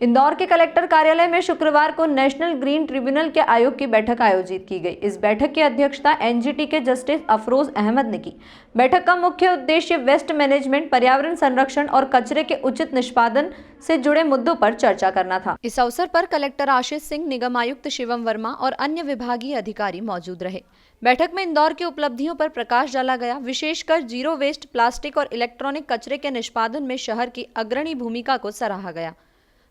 इंदौर के कलेक्टर कार्यालय में शुक्रवार को नेशनल ग्रीन ट्रिब्यूनल के आयोग की बैठक आयोजित की गई। इस बैठक की अध्यक्षता एनजीटी के जस्टिस अफरोज अहमद ने की। बैठक का मुख्य उद्देश्य वेस्ट मैनेजमेंट, पर्यावरण संरक्षण और कचरे के उचित निष्पादन से जुड़े मुद्दों पर चर्चा करना था। इस अवसर पर कलेक्टर आशीष सिंह, निगम आयुक्त शिवम वर्मा और अन्य विभागीय अधिकारी मौजूद रहे। बैठक में इंदौर की उपलब्धियों पर प्रकाश डाला गया। विशेषकर जीरो वेस्ट, प्लास्टिक और इलेक्ट्रॉनिक कचरे के निष्पादन में शहर की अग्रणी भूमिका को सराहा गया।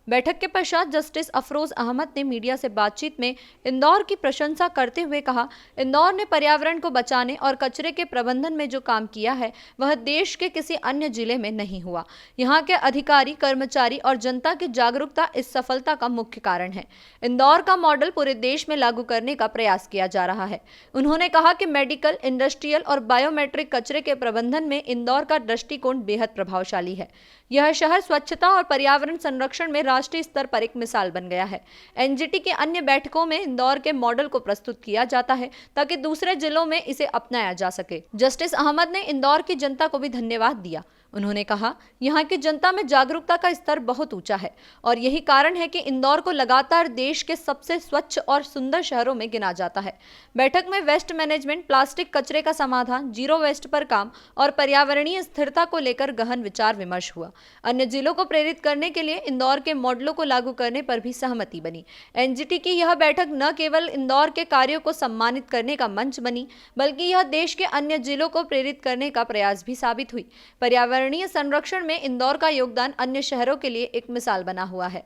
बैठक के पश्चात जस्टिस अफरोज अहमद ने मीडिया से बातचीत में इंदौर की प्रशंसा करते हुए कहा, इंदौर ने पर्यावरण को बचाने और कचरे के प्रबंधन में जो काम किया है वह देश के किसी अन्य जिले में नहीं हुआ। यहाँ के अधिकारी, कर्मचारी और जनता की जागरूकता इस सफलता का मुख्य कारण है। इंदौर का मॉडल पूरे देश में लागू करने का प्रयास किया जा रहा है। उन्होंने कहा कि मेडिकल, इंडस्ट्रियल और बायोमेट्रिक कचरे के प्रबंधन में इंदौर का दृष्टिकोण बेहद प्रभावशाली है। यह शहर स्वच्छता और पर्यावरण संरक्षण में राष्ट्रीय स्तर पर एक मिसाल बन गया है। एनजीटी की अन्य बैठकों में इंदौर के मॉडल को प्रस्तुत किया जाता है ताकि दूसरे जिलों में इसे अपनाया जा सके। जस्टिस अहमद ने इंदौर की जनता को भी धन्यवाद दिया। उन्होंने कहा, यहाँ की जनता में जागरूकता का स्तर बहुत ऊंचा है और यही कारण है कि इंदौर को लगातार देश के सबसे स्वच्छ और सुंदर शहरों में गिना जाता है। बैठक में वेस्ट मैनेजमेंट, प्लास्टिक कचरे का समाधान, जीरो वेस्ट पर काम और पर्यावरणीय स्थिरता को लेकर गहन विचार विमर्श हुआ। अन्य जिलों को प्रेरित करने के लिए इंदौर के मॉडलों को लागू करने पर भी सहमति बनी। एनजीटी की यह बैठक न केवल इंदौर के कार्यों को सम्मानित करने का मंच बनी, बल्कि यह देश के अन्य जिलों को प्रेरित करने का प्रयास भी साबित हुई। पर्यावरणीय संरक्षण में इंदौर का योगदान अन्य शहरों के लिए एक मिसाल बना हुआ है।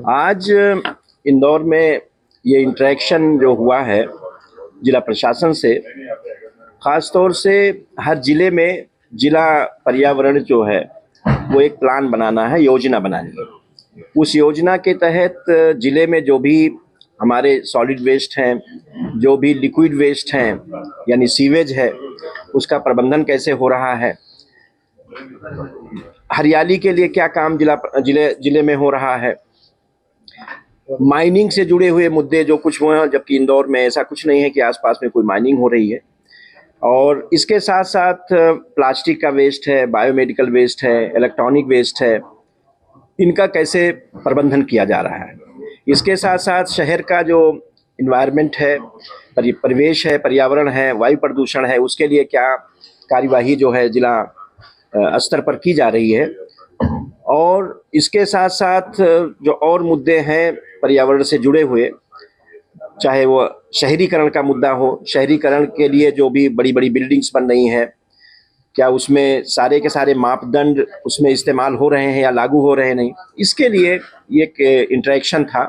आज इंदौर में ये इंटरेक्शन जो हुआ है जिला प्रशासन से, खास तौर से हर जिले में जिला पर्यावरण जो है वो एक प्लान बनाना है, योजना बनानी है। उस योजना के तहत जिले में जो भी हमारे सॉलिड वेस्ट हैं, जो भी लिक्विड वेस्ट हैं यानी सीवेज है, उसका प्रबंधन कैसे हो रहा है, हरियाली के लिए क्या काम जिले में हो रहा है, माइनिंग से जुड़े हुए मुद्दे जो कुछ हुए हैं, जबकि इंदौर में ऐसा कुछ नहीं है कि आसपास में कोई माइनिंग हो रही है, और इसके साथ साथ प्लास्टिक का वेस्ट है, बायोमेडिकल वेस्ट है, इलेक्ट्रॉनिक वेस्ट है, इनका कैसे प्रबंधन किया जा रहा है। इसके साथ साथ शहर का जो इन्वायरमेंट है, परिवेश है, पर्यावरण है, वायु प्रदूषण है, उसके लिए क्या कार्यवाही जो है जिला स्तर पर की जा रही है। और इसके साथ साथ जो और मुद्दे हैं पर्यावरण से जुड़े हुए, चाहे वो शहरीकरण का मुद्दा हो, शहरीकरण के लिए जो भी बड़ी बड़ी बिल्डिंग्स बन रही हैं, क्या उसमें सारे के सारे मापदंड उसमें इस्तेमाल हो रहे हैं या लागू हो रहे हैं नहीं, इसके लिए एक इंटरेक्शन था।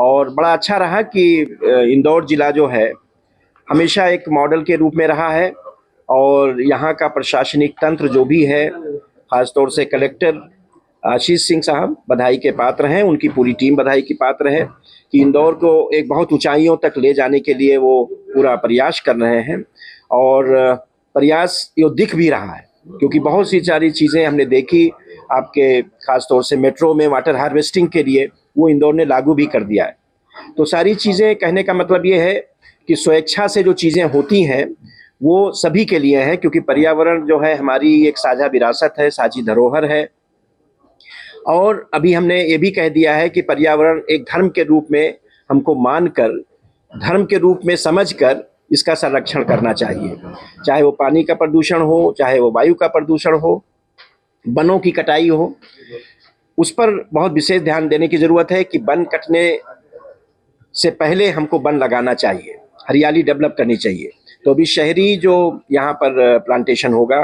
और बड़ा अच्छा रहा कि इंदौर जिला जो है हमेशा एक मॉडल के रूप में रहा है, और यहाँ का प्रशासनिक तंत्र जो भी है, खासतौर से कलेक्टर आशीष सिंह साहब बधाई के पात्र हैं, उनकी पूरी टीम बधाई की पात्र है कि इंदौर को एक बहुत ऊंचाइयों तक ले जाने के लिए वो पूरा प्रयास कर रहे हैं। और प्रयास ये दिख भी रहा है, क्योंकि बहुत सी सारी चीज़ें हमने देखी आपके, खासतौर से मेट्रो में वाटर हार्वेस्टिंग के लिए वो इंदौर ने लागू भी कर दिया है। तो सारी चीज़ें, कहने का मतलब ये है कि स्वेच्छा से जो चीज़ें होती हैं वो सभी के लिए है, क्योंकि पर्यावरण जो है हमारी एक साझा विरासत है, साझी धरोहर है। और अभी हमने ये भी कह दिया है कि पर्यावरण एक धर्म के रूप में हमको मानकर, धर्म के रूप में समझकर इसका संरक्षण करना चाहिए। चाहे वो पानी का प्रदूषण हो, चाहे वो वायु का प्रदूषण हो, वनों की कटाई हो, उस पर बहुत विशेष ध्यान देने की ज़रूरत है कि वन कटने से पहले हमको वन लगाना चाहिए, हरियाली डेवलप करनी चाहिए। तो अभी शहरी जो यहाँ पर प्लांटेशन होगा,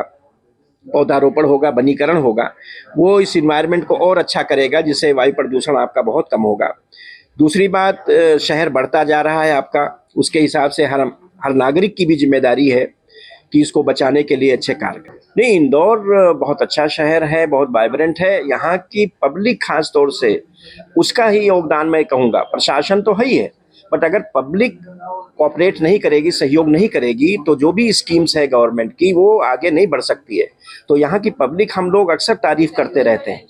पौधारोपण होगा, वनीकरण होगा, वो इस इन्वायरमेंट को और अच्छा करेगा, जिससे वायु प्रदूषण आपका बहुत कम होगा। दूसरी बात, शहर बढ़ता जा रहा है आपका, उसके हिसाब से हर नागरिक की भी जिम्मेदारी है कि इसको बचाने के लिए अच्छे कार्य करें। नहीं, इंदौर बहुत अच्छा शहर है, बहुत वाइब्रेंट है। यहाँ की पब्लिक खास तौर से, उसका ही योगदान मैं कहूँगा। प्रशासन तो है ही है, बट अगर पब्लिक कोऑपरेट नहीं करेगी, सहयोग नहीं करेगी, तो जो भी स्कीम्स है गवर्नमेंट की वो आगे नहीं बढ़ सकती है। तो यहाँ की पब्लिक हम लोग अक्सर तारीफ करते रहते हैं,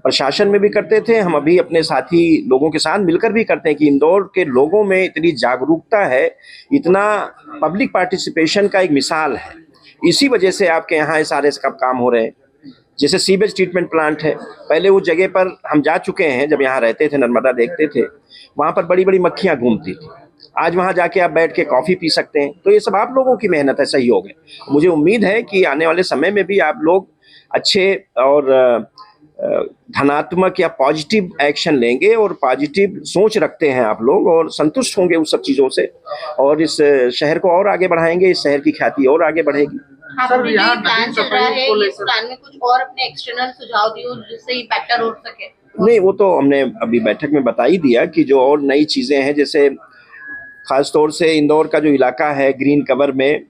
प्रशासन में भी करते थे, हम अभी अपने साथी लोगों के साथ मिलकर भी करते हैं कि इंदौर के लोगों में इतनी जागरूकता है, इतना पब्लिक पार्टिसिपेशन का एक मिसाल है। इसी वजह से आपके यहाँ सारे सब काम हो रहे हैं। जैसे सीवेज ट्रीटमेंट प्लांट है, पहले उस जगह पर हम जा चुके हैं, जब यहाँ रहते थे, नर्मदा देखते थे, वहाँ पर बड़ी बड़ी मक्खियाँ घूमती थी। आज वहाँ जाके आप बैठ के कॉफ़ी पी सकते हैं। तो ये सब आप लोगों की मेहनत है, सहयोग है। मुझे उम्मीद है कि आने वाले समय में भी आप लोग अच्छे और धनात्मक या पॉजिटिव एक्शन लेंगे और पॉजिटिव सोच रखते हैं आप लोग और संतुष्ट होंगे उस सब चीज़ों से, और इस शहर को और आगे बढ़ाएंगे, इस शहर की ख्याति और आगे बढ़ेगी। आपने जो प्लान चल रहा है, इस प्लान में कुछ और अपने एक्सटर्नल सुझाव दिए जिससे ये बेटर हो सके? नहीं, वो तो हमने अभी बैठक में बता ही दिया कि जो और नई चीज़ें हैं, जैसे खास तौर से इंदौर का जो इलाका है ग्रीन कवर में,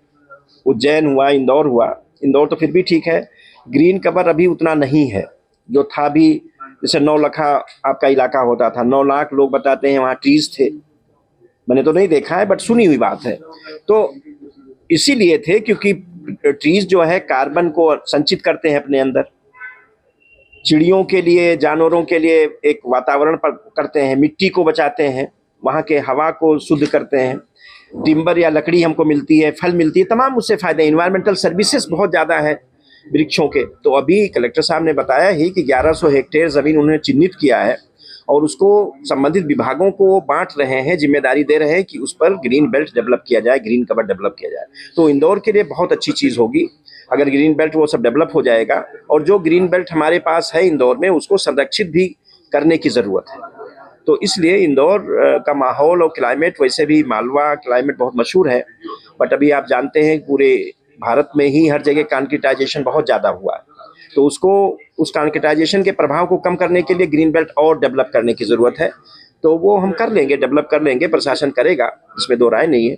उज्जैन हुआ, इंदौर तो फिर भी ठीक है, ग्रीन कवर अभी उतना नहीं है जो था भी। जैसे 9 लाख आपका इलाका होता था, 9 लाख लोग बताते हैं वहाँ ट्रीज थे। मैंने तो नहीं देखा है बट सुनी हुई बात है। तो इसीलिए थे क्योंकि ट्रीज जो है कार्बन को संचित करते हैं अपने अंदर, चिड़ियों के लिए, जानवरों के लिए एक वातावरण पर करते हैं, मिट्टी को बचाते हैं, वहाँ के हवा को शुद्ध करते हैं, टिम्बर या लकड़ी हमको मिलती है, फल मिलती है, तमाम उससे फायदे। इन्वायरमेंटल सर्विसेज बहुत ज़्यादा है वृक्षों के। तो अभी कलेक्टर साहब ने बताया ही कि 1100 हेक्टेयर ज़मीन उन्होंने चिन्हित किया है और उसको संबंधित विभागों को बांट रहे हैं, जिम्मेदारी दे रहे हैं कि उस पर ग्रीन बेल्ट डेवलप किया जाए, ग्रीन कवर डेवलप किया जाए। तो इंदौर के लिए बहुत अच्छी चीज़ होगी अगर ग्रीन बेल्ट वो सब डेवलप हो जाएगा। और जो ग्रीन बेल्ट हमारे पास है इंदौर में, उसको संरक्षित भी करने की ज़रूरत है। तो इसलिए इंदौर का माहौल और क्लाइमेट, वैसे भी मालवा क्लाइमेट बहुत मशहूर है, बट अभी आप जानते हैं पूरे भारत में ही हर जगह कॉन्क्रीटाइजेशन बहुत ज़्यादा हुआ है। तो उसको, उस कॉन्क्रीटाइजेशन के प्रभाव को कम करने के लिए ग्रीन बेल्ट और डेवलप करने की ज़रूरत है। तो वो हम कर लेंगे, डेवलप कर लेंगे, प्रशासन करेगा, इसमें दो राय नहीं है।